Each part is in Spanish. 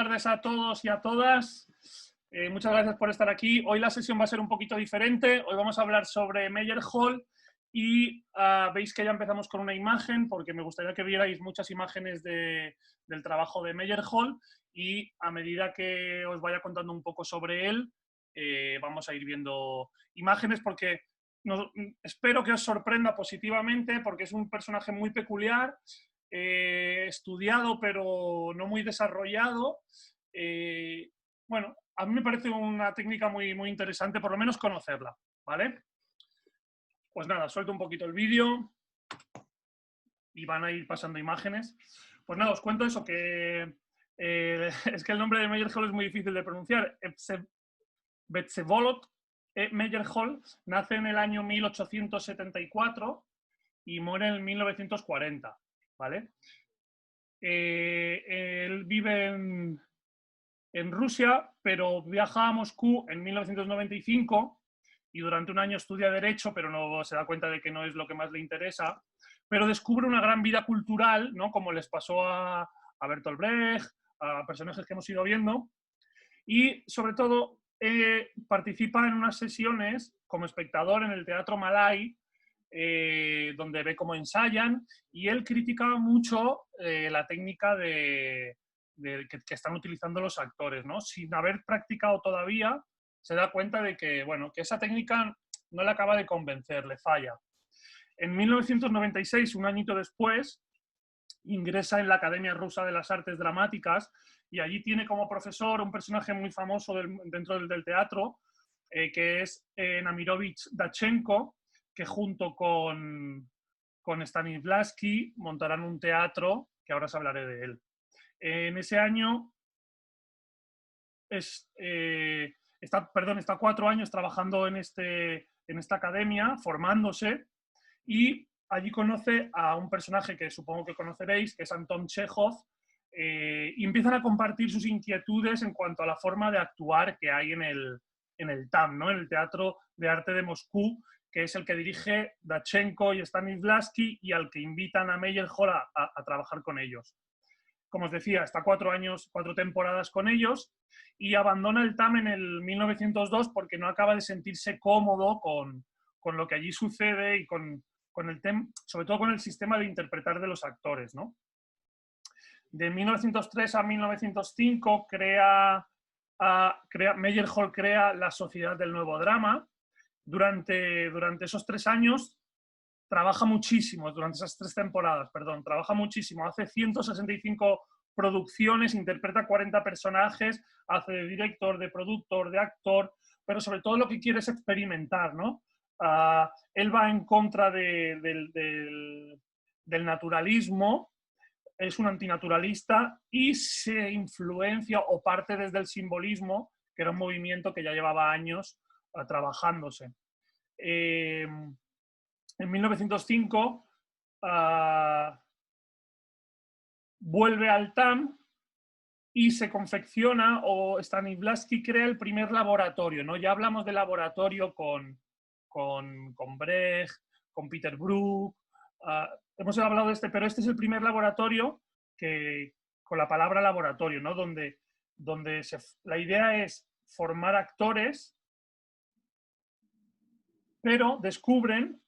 tardes a todos y a todas. Muchas gracias por estar aquí. Hoy la sesión va a ser un poquito diferente. Hoy vamos a hablar sobre Meyerhold y veis que ya empezamos con una imagen porque me gustaría que vierais muchas imágenes del trabajo de Meyerhold y a medida que os vaya contando un poco sobre él, vamos a ir viendo imágenes porque espero que os sorprenda positivamente porque es un personaje muy peculiar, estudiado pero no muy desarrollado. Bueno, a mí me parece una técnica muy, muy interesante, por lo menos conocerla, ¿vale? Pues nada, suelto un poquito el vídeo y van a ir pasando imágenes. Pues nada, os cuento eso, que es que el nombre de Meyerhold es muy difícil de pronunciar. Vsevolod Meyerhold nace en el año 1874 y muere en 1940, ¿vale? Él vive en Rusia, pero viaja a Moscú en 1995 y durante un año estudia Derecho, pero no se da cuenta de que no es lo que más le interesa, pero descubre una gran vida cultural, ¿no? Como les pasó a Bertolt Brecht, a personajes que hemos ido viendo, y sobre todo participa en unas sesiones como espectador en el Teatro Malay, donde ve cómo ensayan, y él criticaba mucho la técnica que están utilizando los actores, ¿no? Sin haber practicado todavía, se da cuenta de que, bueno, que esa técnica no le acaba de convencer, le falla. En 1996, un añito después, ingresa en la Academia Rusa de las Artes Dramáticas y allí tiene como profesor un personaje muy famoso dentro del teatro, que es Namirovich Dachenko, que junto con Stanislavski montarán un teatro, que ahora os hablaré de él. En ese año está 4 años trabajando en esta academia, formándose, y allí conoce a un personaje que supongo que conoceréis, que es Anton Chekhov, y empiezan a compartir sus inquietudes en cuanto a la forma de actuar que hay en el TAM, ¿no? En el Teatro de Arte de Moscú, que es el que dirige Dachenko y Stanislavski y al que invitan a Meyerhold a trabajar con ellos. Como os decía, está 4 temporadas con ellos y abandona el TAM en el 1902 porque no acaba de sentirse cómodo con lo que allí sucede y sobre todo con el sistema de interpretar de los actores, ¿no? De 1903 a 1905 Meyerhold crea la Sociedad del Nuevo Drama. Durante esos 3 años trabaja muchísimo, durante esas 3 temporadas, perdón, trabaja muchísimo, hace 165 producciones, interpreta 40 personajes, hace de director, de productor, de actor, pero sobre todo lo que quiere es experimentar, ¿no? Él va en contra del naturalismo, es un antinaturalista y se influencia o parte desde el simbolismo, que era un movimiento que ya llevaba años trabajándose. En 1905 vuelve al TAM y se confecciona, o Stanislavski crea el primer laboratorio, ¿no? Ya hablamos de laboratorio con Brecht, con Peter Brook, hemos hablado de pero este es el primer laboratorio con la palabra laboratorio, ¿no? Donde la idea es formar actores, pero descubren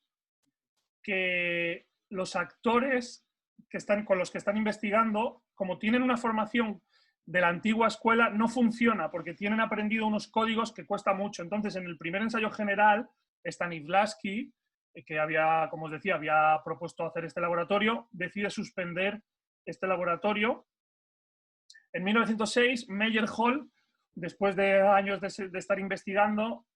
que los actores con los que están investigando, como tienen una formación de la antigua escuela, no funciona porque tienen aprendido unos códigos que cuesta mucho. Entonces, en el primer ensayo general, Stanislavski, que como os decía, había propuesto hacer este laboratorio, decide suspender este laboratorio. En 1906, Meyerhold, después de años de estar investigando,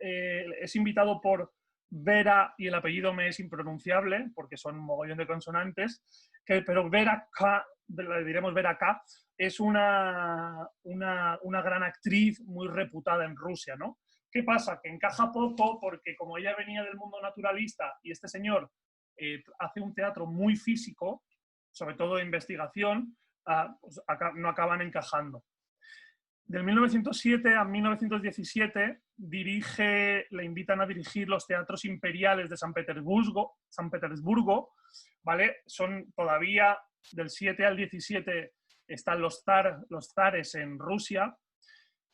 es invitado por Vera, y el apellido me es impronunciable porque son un mogollón de consonantes, pero Vera K, le diremos Vera K, es una gran actriz muy reputada en Rusia, ¿no? ¿Qué pasa? Que encaja poco porque como ella venía del mundo naturalista y este señor hace un teatro muy físico, sobre todo de investigación, pues no acaban encajando. Del 1907 a 1917 le invitan a dirigir los teatros imperiales de San Petersburgo, ¿vale? Son todavía del 7 al 17 están los zares en Rusia,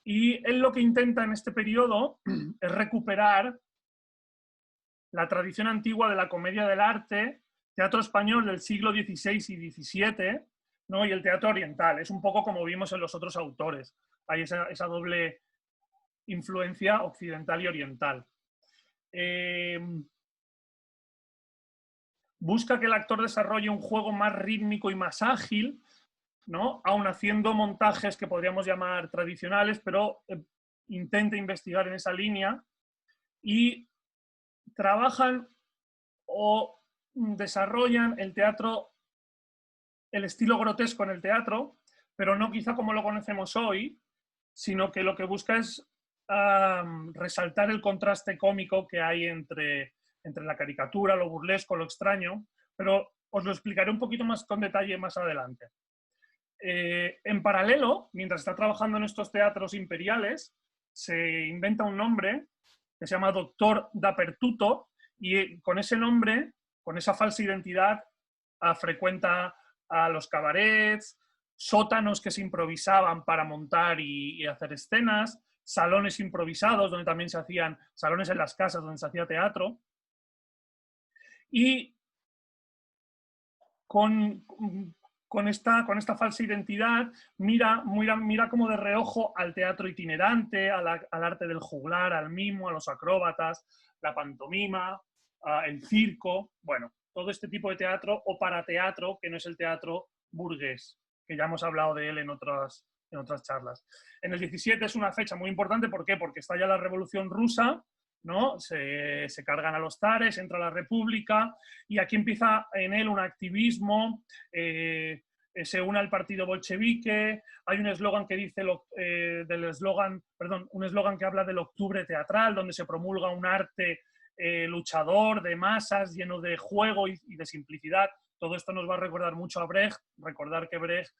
y él lo que intenta en este periodo es recuperar la tradición antigua de la comedia del arte, teatro español del siglo XVI y XVII, ¿no? Y el teatro oriental. Es un poco como vimos en los otros autores. Hay esa doble influencia occidental y oriental. Busca que el actor desarrolle un juego más rítmico y más ágil, ¿no? Aún haciendo montajes que podríamos llamar tradicionales, pero intenta investigar en esa línea y trabajan o desarrollan el teatro, el estilo grotesco en el teatro, pero no quizá como lo conocemos hoy, sino que lo que busca es resaltar el contraste cómico que hay entre la caricatura, lo burlesco, lo extraño, pero os lo explicaré un poquito más con detalle más adelante. En paralelo, mientras está trabajando en estos teatros imperiales, se inventa un nombre que se llama Doctor Dappertutto, y con ese nombre, con esa falsa identidad, frecuenta a los cabarets, sótanos que se improvisaban para montar y hacer escenas, salones improvisados donde también se hacían, salones en las casas donde se hacía teatro, y con esta falsa identidad mira como de reojo al teatro itinerante, al arte del juglar, al mimo, a los acróbatas, la pantomima, el circo, bueno, todo este tipo de teatro o parateatro, que no es el teatro burgués, que ya hemos hablado de él en otras charlas. En el 17 es una fecha muy importante, ¿por qué? Porque está ya la Revolución Rusa, ¿no? Se cargan a los zares, entra la República, y aquí empieza en él un activismo, se une al partido bolchevique, hay un eslogan que dice un eslogan que habla del octubre teatral, donde se promulga un arte luchador, de masas, lleno de juego y de simplicidad. Todo esto nos va a recordar mucho a Brecht, recordar que Brecht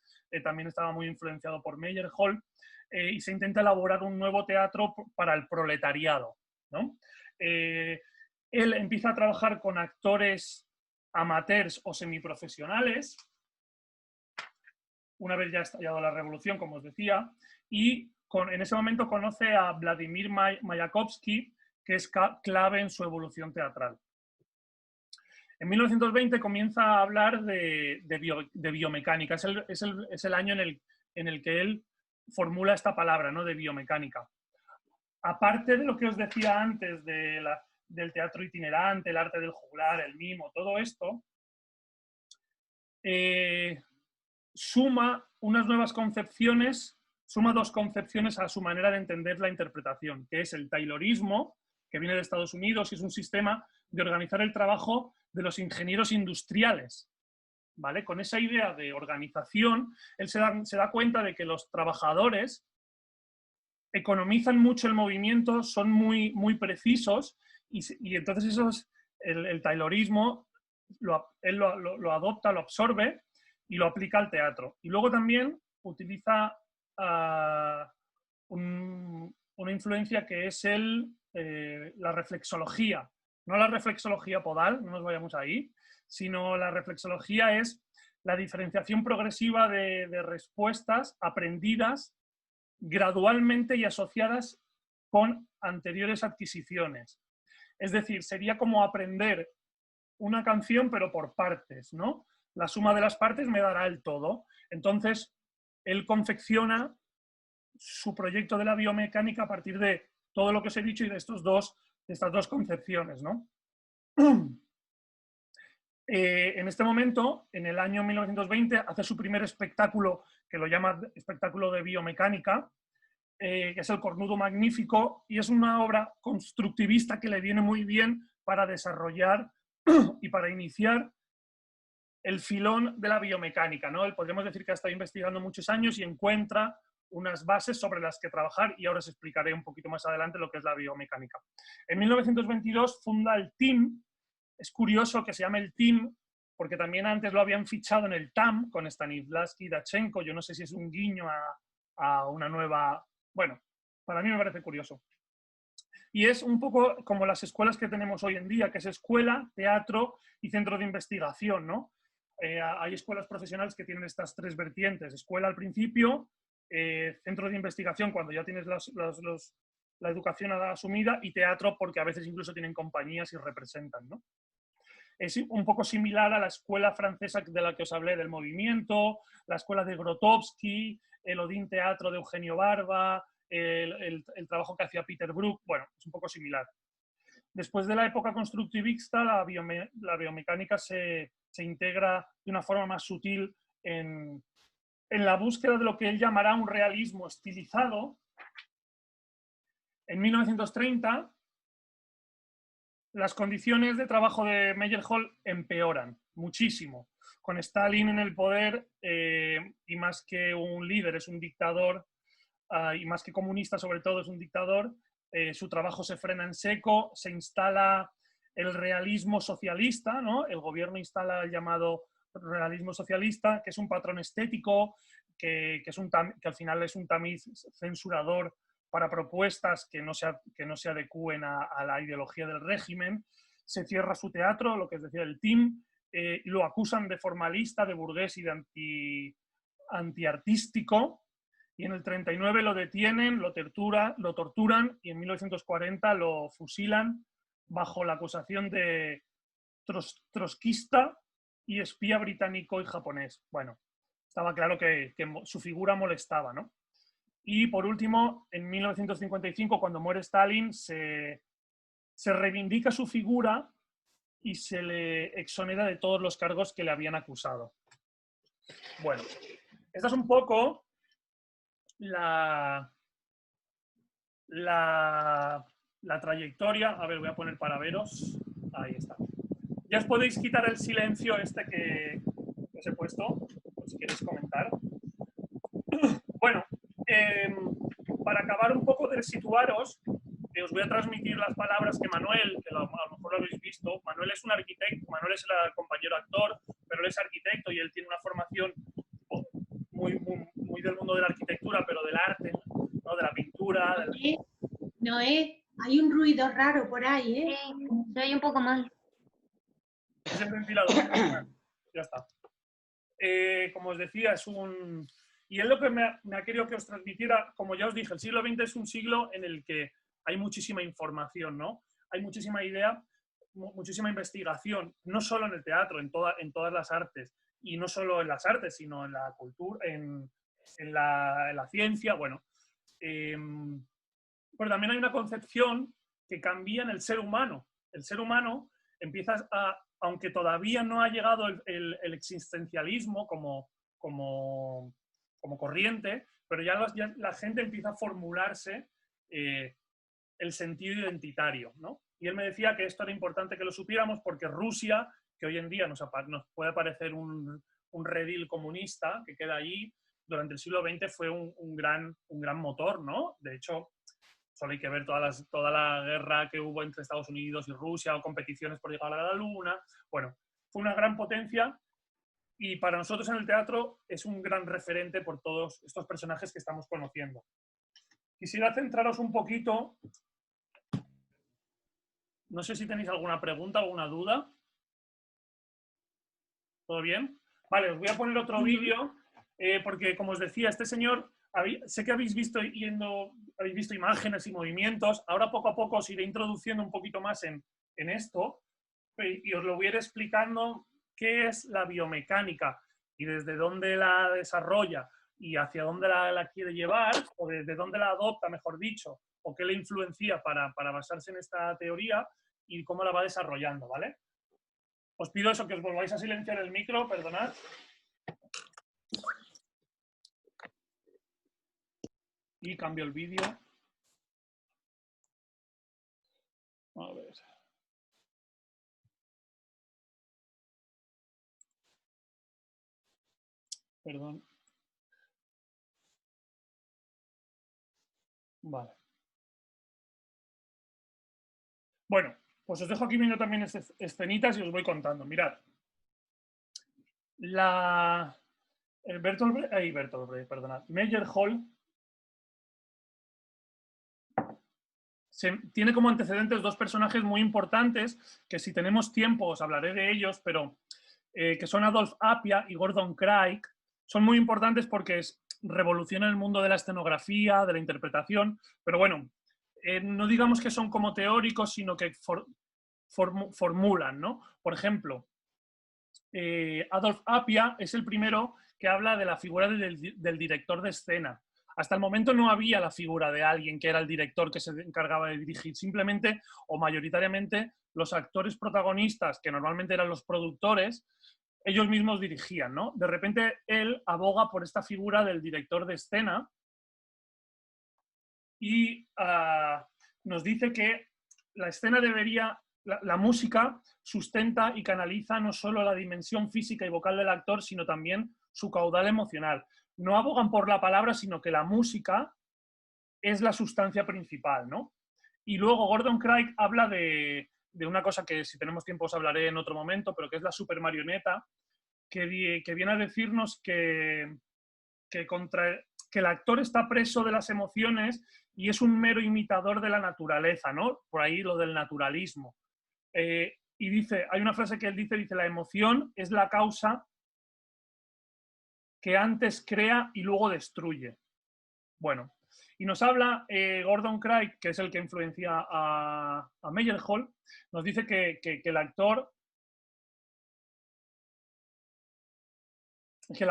también estaba muy influenciado por Meyerhold, y se intenta elaborar un nuevo teatro para el proletariado, ¿no? Él empieza a trabajar con actores amateurs o semiprofesionales, una vez ya ha estallado la revolución, como os decía, y en ese momento conoce a Vladimir Mayakovsky, que es clave en su evolución teatral. En 1920 comienza a hablar de biomecánica, es el año en el que él formula esta palabra, ¿no? De biomecánica. Aparte de lo que os decía antes del teatro itinerante, el arte del juglar, el mimo, todo esto, suma unas nuevas concepciones, suma dos concepciones a su manera de entender la interpretación, que es el taylorismo, que viene de Estados Unidos y es un sistema de organizar el trabajo de los ingenieros industriales, ¿vale? Con esa idea de organización, él se da cuenta de que los trabajadores economizan mucho el movimiento, son muy, muy precisos, y entonces el taylorismo él lo adopta, lo absorbe y lo aplica al teatro. Y luego también utiliza una influencia que es la reflexología. No la reflexología podal, no nos vayamos ahí, sino la reflexología es la diferenciación progresiva de respuestas aprendidas gradualmente y asociadas con anteriores adquisiciones. Es decir, sería como aprender una canción, pero por partes, ¿no? La suma de las partes me dará el todo. Entonces, él confecciona su proyecto de la biomecánica a partir de todo lo que os he dicho y de estas dos concepciones, ¿no? En este momento, en el año 1920, hace su primer espectáculo, que lo llama espectáculo de biomecánica, que es El Cornudo Magnífico, y es una obra constructivista que le viene muy bien para desarrollar y para iniciar el filón de la biomecánica, ¿no? Podríamos decir que ha estado investigando muchos años y encuentra unas bases sobre las que trabajar, y ahora os explicaré un poquito más adelante lo que es la biomecánica. En 1922 funda el TIM. Es curioso que se llame el TIM, porque también antes lo habían fichado en el TAM con Stanislavski y Dachenko. Yo no sé si es un guiño a una nueva... Bueno, para mí me parece curioso. Y es un poco como las escuelas que tenemos hoy en día, que es escuela, teatro y centro de investigación, ¿no? hay escuelas profesionales que tienen estas tres vertientes. Escuela al principio, centros de investigación cuando ya tienes la educación asumida, y teatro porque a veces incluso tienen compañías y representan, ¿no? Es un poco similar a la escuela francesa de la que os hablé, del movimiento, la escuela de Grotowski, el Odín Teatro de Eugenio Barba, el trabajo que hacía Peter Brook. Bueno, es un poco similar. Después de la época constructivista, la biomecánica se integra de una forma más sutil en la búsqueda de lo que él llamará un realismo estilizado. En 1930, las condiciones de trabajo de Meyerhold empeoran muchísimo. Con Stalin en el poder, y más que un líder, es un dictador, y más que comunista, sobre todo, es un dictador. Su trabajo se frena en seco, se instala el realismo socialista, ¿no? El gobierno instala el llamado realismo socialista, que es un patrón estético, que al final es un tamiz censurador para propuestas que no se adecúen a la ideología del régimen. Se cierra su teatro, lo que es decir, el TIM, lo acusan de formalista, de burgués y de antiartístico, y en el 39 lo detienen, lo torturan, y en 1940 lo fusilan bajo la acusación de trotskista y espía británico y japonés. Bueno, estaba claro que su figura molestaba, ¿no? Y por último, en 1955, cuando muere Stalin, se reivindica su figura y se le exonera de todos los cargos que le habían acusado. Bueno, esta es un poco la trayectoria. A ver, voy a poner para veros. Ahí está. Ya os podéis quitar el silencio este que os he puesto, por si queréis comentar. Bueno, para acabar un poco de situaros, os voy a transmitir las palabras que Manuel, que a lo mejor lo habéis visto. Manuel es un arquitecto, Manuel es el compañero actor, pero él es arquitecto y él tiene una formación muy del mundo de la arquitectura, pero del arte, ¿no? De la pintura. Noé, hay un ruido raro por ahí, ¿eh? Sí, se oye un poco mal. Es el ventilador. Ya está. Como os decía, es un... Y él lo que me ha querido que os transmitiera, como ya os dije, el siglo XX es un siglo en el que hay muchísima información, ¿no? Hay muchísima idea, muchísima investigación, no solo en el teatro, en todas las artes, y no solo en las artes, sino en la cultura, en la ciencia, bueno. Pero también hay una concepción que cambia en el ser humano. El ser humano empieza aunque todavía no ha llegado el existencialismo como corriente, pero ya la gente empieza a formularse el sentido identitario, ¿no? Y él me decía que esto era importante que lo supiéramos porque Rusia, que hoy en día nos puede parecer un redil comunista que queda allí, durante el siglo XX fue un gran motor, ¿no? De hecho, solo hay que ver toda la guerra que hubo entre Estados Unidos y Rusia, o competiciones por llegar a la Luna. Bueno, fue una gran potencia, y para nosotros en el teatro es un gran referente por todos estos personajes que estamos conociendo. Quisiera centraros un poquito. No sé si tenéis alguna pregunta, alguna duda. ¿Todo bien? Vale, os voy a poner otro vídeo, porque como os decía, este señor, sé que habéis visto imágenes y movimientos. Ahora poco a poco os iré introduciendo un poquito más en esto, y os lo voy a ir explicando qué es la biomecánica y desde dónde la desarrolla y hacia dónde la quiere llevar, o desde dónde la adopta, mejor dicho, o qué le influencia para basarse en esta teoría y cómo la va desarrollando, ¿vale? Os pido eso, que os volváis a silenciar el micro, perdonad. Y cambio el vídeo. A ver. Perdón. Vale. Bueno, pues os dejo aquí viendo también escenitas y os voy contando. Mirad. Bertolt Brecht, perdonad. Meyerhold tiene como antecedentes dos personajes muy importantes que, si tenemos tiempo, os hablaré de ellos, pero que son Adolf Appia y Gordon Craig, son muy importantes porque revolucionan el mundo de la escenografía, de la interpretación, pero bueno, no digamos que son como teóricos, sino que formulan, ¿no? Por ejemplo, Adolf Appia es el primero que habla de la figura del director de escena. Hasta el momento no había la figura de alguien que era el director que se encargaba de dirigir, simplemente o mayoritariamente los actores protagonistas, que normalmente eran los productores, ellos mismos dirigían, ¿no? De repente él aboga por esta figura del director de escena y nos dice que la escena debería, la música sustenta y canaliza no solo la dimensión física y vocal del actor, sino también su caudal emocional. No abogan por la palabra, sino que la música es la sustancia principal, ¿no? Y luego Gordon Craig habla de una cosa que si tenemos tiempo os hablaré en otro momento, pero que es la supermarioneta, que viene a decirnos que el actor está preso de las emociones y es un mero imitador de la naturaleza, ¿no? Por ahí lo del naturalismo. Y dice, hay una frase que él dice, la emoción es la causa que antes crea y luego destruye. Bueno, y nos habla Gordon Craig, que es el que influencia a Meyerhold, nos dice que el actor el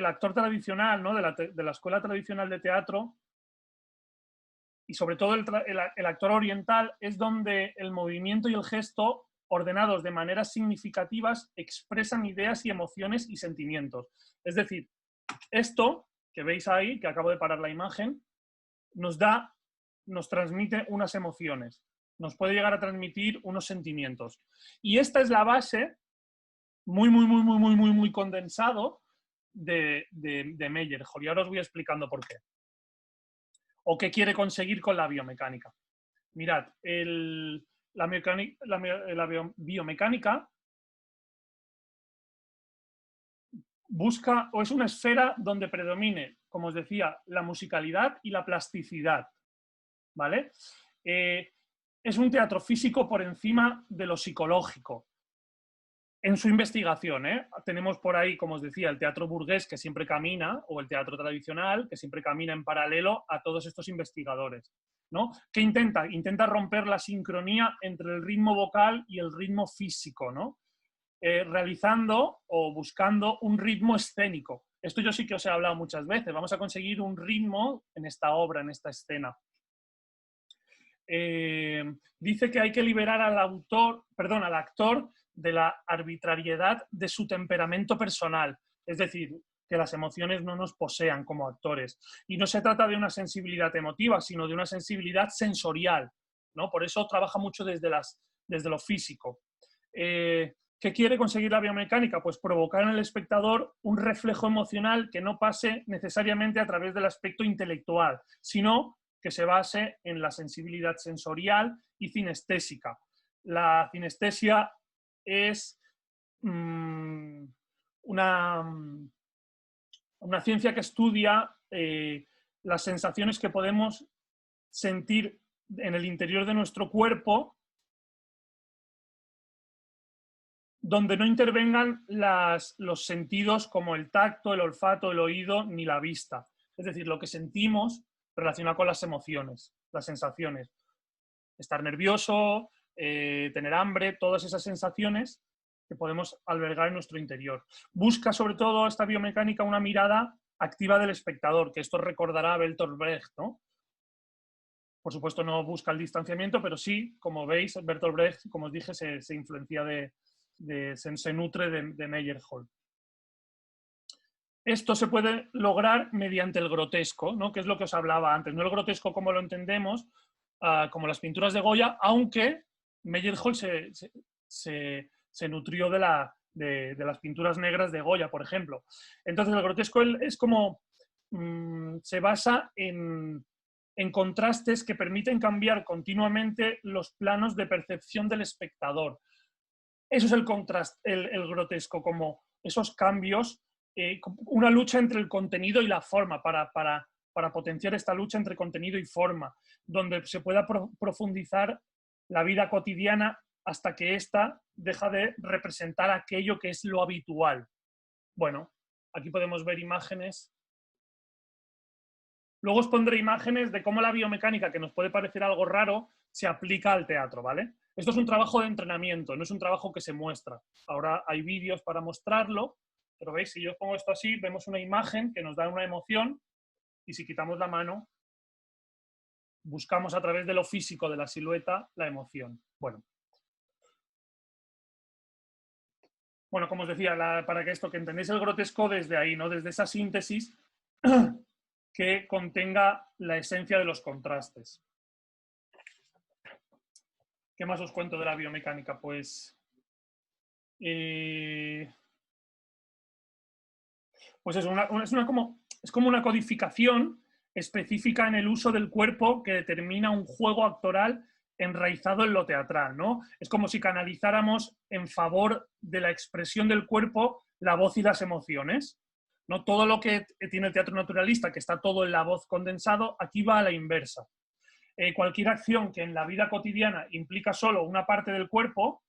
actor tradicional, ¿no? de la escuela tradicional de teatro, y sobre todo el actor oriental, es donde el movimiento y el gesto, ordenados de maneras significativas, expresan ideas y emociones y sentimientos. Es decir, esto que veis ahí, que acabo de parar la imagen, nos transmite unas emociones, nos puede llegar a transmitir unos sentimientos. Y esta es la base muy condensado de Meyerhold. Y ahora os voy explicando por qué. O qué quiere conseguir con la biomecánica. Mirad, la biomecánica busca, o es una esfera donde predomine, como os decía, la musicalidad y la plasticidad. ¿Vale? Es un teatro físico por encima de lo psicológico. En su investigación, tenemos por ahí, como os decía, el teatro burgués que siempre camina, o el teatro tradicional que siempre camina en paralelo a todos estos investigadores, ¿no? ¿Qué intenta? Intenta romper la sincronía entre el ritmo vocal y el ritmo físico, ¿no? Realizando o buscando un ritmo escénico. Esto yo sí que os he hablado muchas veces. Vamos a conseguir un ritmo en esta obra, en esta escena. Dice que hay que liberar al actor de la arbitrariedad de su temperamento personal, es decir, que las emociones no nos posean como actores. Y no se trata de una sensibilidad emotiva, sino de una sensibilidad sensorial, ¿no? Por eso trabaja mucho desde lo físico. ¿Qué quiere conseguir la biomecánica? Pues provocar en el espectador un reflejo emocional que no pase necesariamente a través del aspecto intelectual, sino que se base en la sensibilidad sensorial y cinestésica. La cinestesia es una ciencia que estudia las sensaciones que podemos sentir en el interior de nuestro cuerpo donde no intervengan los sentidos como el tacto, el olfato, el oído ni la vista. Es decir, lo que sentimos relacionado con las emociones, las sensaciones. Estar nervioso, tener hambre, todas esas sensaciones que podemos albergar en nuestro interior. Busca sobre todo esta biomecánica una mirada activa del espectador, que esto recordará a Bertolt Brecht, ¿no? Por supuesto no busca el distanciamiento, pero sí, como veis, Bertolt Brecht, como os dije, se influencia se nutre de Meyerhold. Esto se puede lograr mediante el grotesco, ¿no? Que es lo que os hablaba antes. No el grotesco como lo entendemos, como las pinturas de Goya, aunque Meyerhold se nutrió de las pinturas negras de Goya, por ejemplo. Entonces el grotesco es como se basa en contrastes que permiten cambiar continuamente los planos de percepción del espectador. Eso es el contraste, el grotesco, como esos cambios, una lucha entre el contenido y la forma, para potenciar esta lucha entre contenido y forma, donde se pueda profundizar la vida cotidiana hasta que ésta deja de representar aquello que es lo habitual. Bueno, aquí podemos ver imágenes. Luego os pondré imágenes de cómo la biomecánica, que nos puede parecer algo raro, se aplica al teatro, ¿vale? Esto es un trabajo de entrenamiento, no es un trabajo que se muestra. Ahora hay vídeos para mostrarlo, pero veis, si yo pongo esto así, vemos una imagen que nos da una emoción, y si quitamos la mano, buscamos a través de lo físico de la silueta la emoción. Bueno, como os decía, para que entendáis el grotesco desde ahí, ¿no? Desde esa síntesis que contenga la esencia de los contrastes. ¿Qué más os cuento de la biomecánica? Pues es como una codificación específica en el uso del cuerpo que determina un juego actoral enraizado en lo teatral, ¿no? Es como si canalizáramos en favor de la expresión del cuerpo la voz y las emociones, ¿no? Todo lo que tiene el teatro naturalista, que está todo en la voz condensado, aquí va a la inversa. Cualquier acción que en la vida cotidiana implica solo una parte del cuerpo,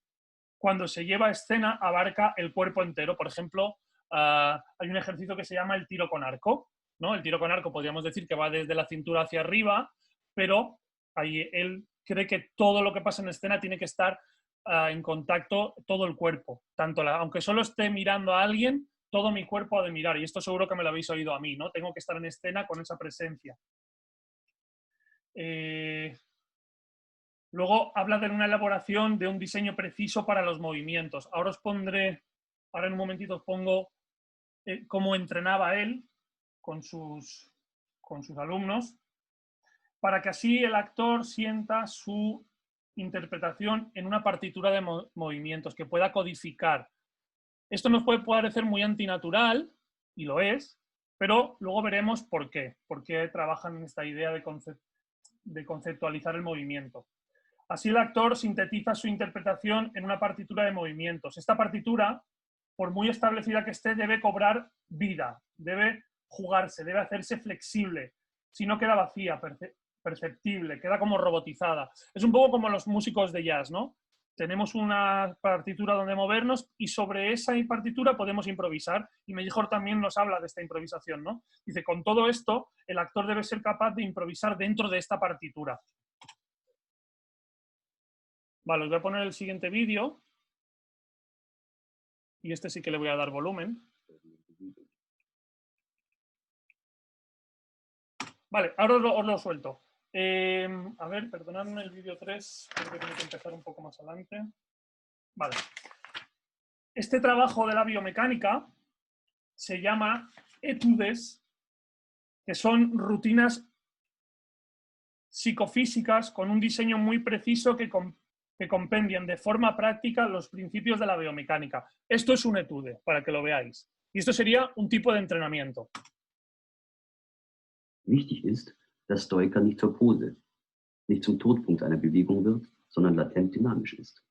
cuando se lleva a escena abarca el cuerpo entero. Por ejemplo, hay un ejercicio que se llama el tiro con arco, ¿no? El tiro con arco podríamos decir que va desde la cintura hacia arriba, pero ahí él cree que todo lo que pasa en escena tiene que estar en contacto todo el cuerpo. Aunque solo esté mirando a alguien, todo mi cuerpo ha de mirar. Y esto seguro que me lo habéis oído a mí, ¿no? Tengo que estar en escena con esa presencia. Luego habla de una elaboración de un diseño preciso para los movimientos. Ahora en un momentito os pongo cómo entrenaba él con sus alumnos, para que así el actor sienta su interpretación en una partitura de movimientos, que pueda codificar. Esto nos puede parecer muy antinatural, y lo es, pero luego veremos por qué trabajan en esta idea de conceptualizar el movimiento. Así el actor sintetiza su interpretación en una partitura de movimientos. Esta partitura, por muy establecida que esté, debe cobrar vida, debe jugarse, debe hacerse flexible. Si no, queda vacía, perceptible, queda como robotizada. Es un poco como los músicos de jazz, ¿no? Tenemos una partitura donde movernos y sobre esa partitura podemos improvisar. Y Melchor también nos habla de esta improvisación, ¿no? Dice, con todo esto, el actor debe ser capaz de improvisar dentro de esta partitura. Vale, os voy a poner el siguiente vídeo. Y este sí que le voy a dar volumen. Vale, ahora os lo suelto. A ver, perdonadme el vídeo 3, creo que tengo que empezar un poco más adelante. Vale. Este trabajo de la biomecánica se llama etudes, que son rutinas psicofísicas con un diseño muy preciso que compendian de forma práctica los principios de la biomecánica. Esto es un etude, para que lo veáis. Y esto sería un tipo de entrenamiento. Wichtig ist, dass Stoiker nicht zur Pose, nicht zum Todpunkt einer Bewegung wird, sondern latent dynamisch ist.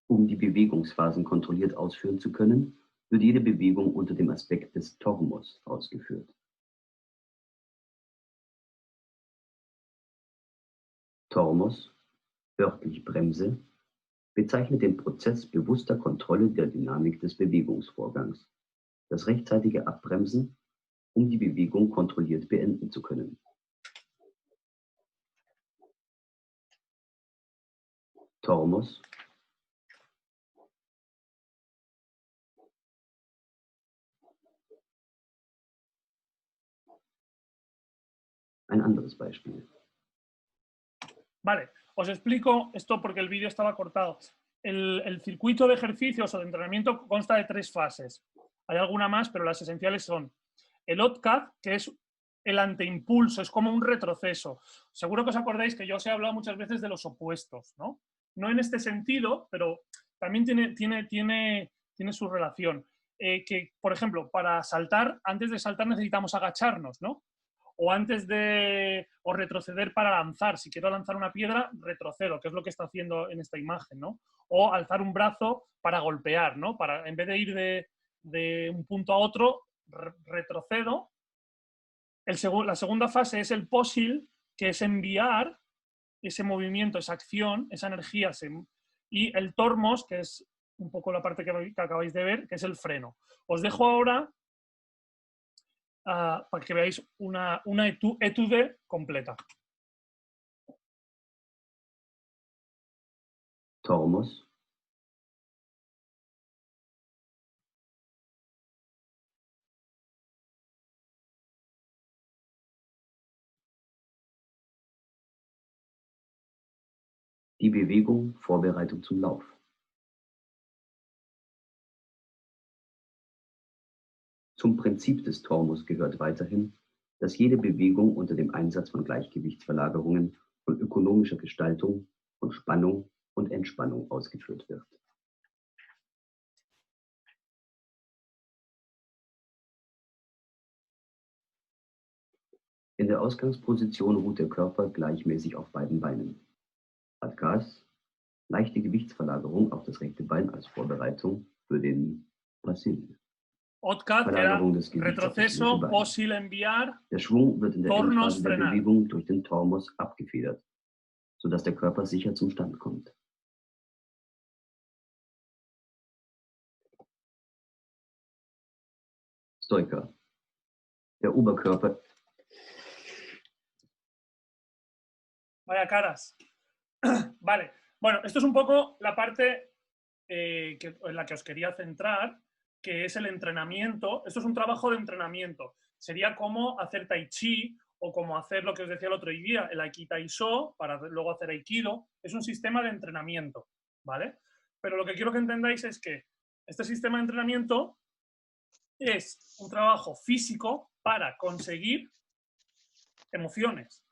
Um die Bewegungsphasen kontrolliert ausführen zu können, wird jede Bewegung unter dem Aspekt des Tormos ausgeführt. Tormos, wörtlich Bremse, bezeichnet den Prozess bewusster Kontrolle der Dynamik des Bewegungsvorgangs, das rechtzeitige Abbremsen, um die Bewegung kontrolliert beenden zu können. Tormos, ein anderes Beispiel. Vale, os explico esto porque el vídeo estaba cortado. El circuito de ejercicios o de entrenamiento consta de 3 fases. Hay alguna más, pero las esenciales son el OTCAD, que es el anteimpulso, es como un retroceso. Seguro que os acordáis que yo os he hablado muchas veces de los opuestos, ¿no? No en este sentido, pero también tiene su relación. Que, por ejemplo, para saltar, antes de saltar necesitamos agacharnos, ¿no? O retroceder para lanzar. Si quiero lanzar una piedra, retrocedo, que es lo que está haciendo en esta imagen, ¿no? O alzar un brazo para golpear, ¿no? En vez de ir de un punto a otro, retrocedo. La segunda fase es el posil, que es enviar ese movimiento, esa acción, esa energía, y el tormos, que es un poco la parte que acabáis de ver, que es el freno. Os dejo ahora para que veáis una etude completa. Tormos. Die Bewegung, Vorbereitung zum Lauf. Zum Prinzip des Tormos gehört weiterhin, dass jede Bewegung unter dem Einsatz von Gleichgewichtsverlagerungen, von ökonomischer Gestaltung, von Spannung und Entspannung ausgeführt wird. In der Ausgangsposition ruht der Körper gleichmäßig auf beiden Beinen. Hat Gas, leichte Gewichtsverlagerung auf das rechte Bein als Vorbereitung für den Pasil. Otkat, que era retroceso, posil, enviar, der Schwung wird in der tornos, Endphase der frenar. Bewegung durch den Tormos abgefedert, sodass der Körper sicher zum Stand kommt. Stoika. Der Oberkörper. Vaya caras. Vale. Bueno, esto es un poco la parte en la que os quería centrar, que es el entrenamiento. Esto es un trabajo de entrenamiento. Sería como hacer tai chi o como hacer lo que os decía el otro día, el aikitaiso, para luego hacer aikido. Es un sistema de entrenamiento, ¿vale? Pero lo que quiero que entendáis es que este sistema de entrenamiento es un trabajo físico para conseguir emociones.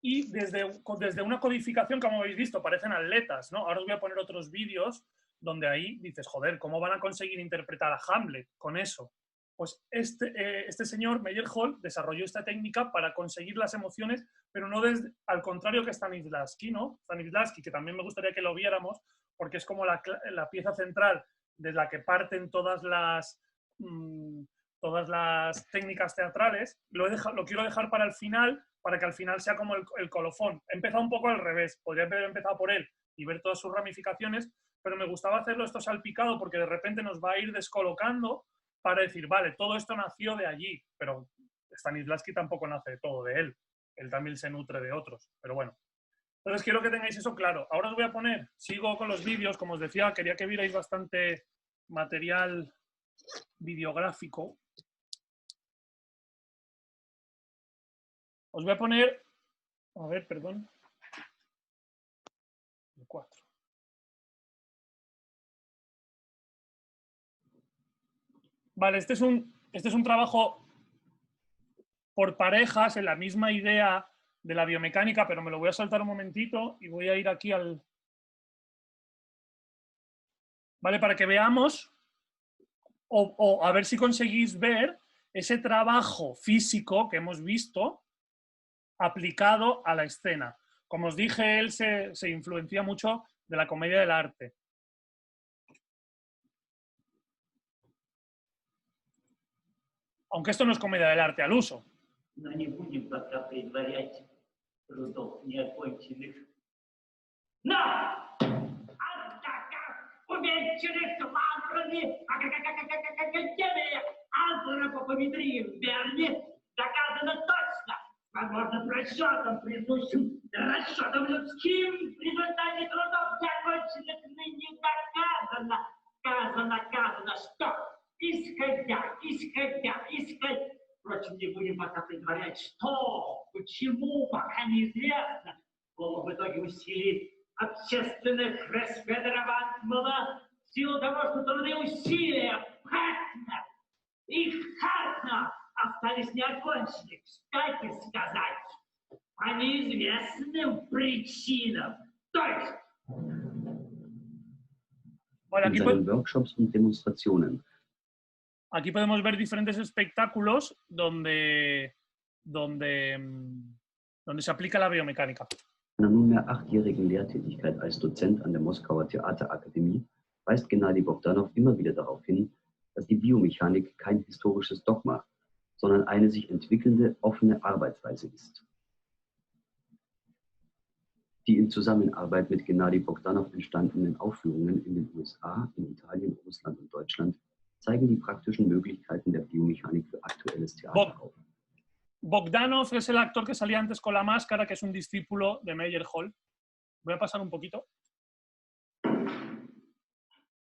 Y desde una codificación, como habéis visto, parecen atletas, ¿no? Ahora os voy a poner otros vídeos donde ahí dices, joder, ¿cómo van a conseguir interpretar a Hamlet con eso? Pues este señor, Meyerhold, desarrolló esta técnica para conseguir las emociones, pero no al contrario que Stanislavski, ¿no? Stanislavski, que también me gustaría que lo viéramos, porque es como la pieza central de la que parten todas las técnicas teatrales. Lo quiero dejar para el final, para que al final sea como el colofón. He empezado un poco al revés, podría haber empezado por él y ver todas sus ramificaciones, pero me gustaba hacerlo esto salpicado porque de repente nos va a ir descolocando para decir, vale, todo esto nació de allí, pero Stanislavski tampoco nace de todo de él también se nutre de otros, pero bueno. Entonces quiero que tengáis eso claro. Ahora os voy a poner, sigo con los vídeos, como os decía, quería que vierais bastante material videográfico. Os voy a poner, a ver, perdón, el 4. Vale, este es un trabajo por parejas en la misma idea de la biomecánica, pero me lo voy a saltar un momentito y voy a ir aquí al... Vale, para que veamos o a ver si conseguís ver ese trabajo físico que hemos visto aplicado a la escena. Como os dije, él se influencia mucho de la comedia del arte. Aunque esto no es comedia del arte al uso. Но не будем пока предварять трудов неоконченных. Но! Умеренных лаврами, академия антропометрии в Берне доказано точно. Возможно, расчетом предыдущим, расчетом людским, в результате трудов неоконченных ныне доказано, что исходя. Впрочем, не будем пока предварять, что, почему, пока неизвестно. В итоге усилий общественных расфедерованных в силу того, что труды усилия Хартна и Хартна остались неокончены. Кстати сказать, по неизвестным причинам. То есть... In seinen Workshops und Demonstrationen. Aquí podemos ver diferentes espectáculos donde se aplica la biomecánica. In einer nunmehr 8-jährigen Lehrtätigkeit als Dozent an der Moskauer Theaterakademie weist Gennady Bogdanow immer wieder darauf hin, dass die Biomechanik kein historisches Dogma, sondern eine sich entwickelnde, offene Arbeitsweise ist. Die in Zusammenarbeit mit Gennady Bogdanow entstandenen Aufführungen in den USA, in Italien, Russland und Deutschland zeigen die praktischen Möglichkeiten der Biomechanik für aktuelles Theater auf. Bogdanov es el actor que salía antes con la máscara, que es un discípulo de Meyerhold. Voy a pasar un poquito.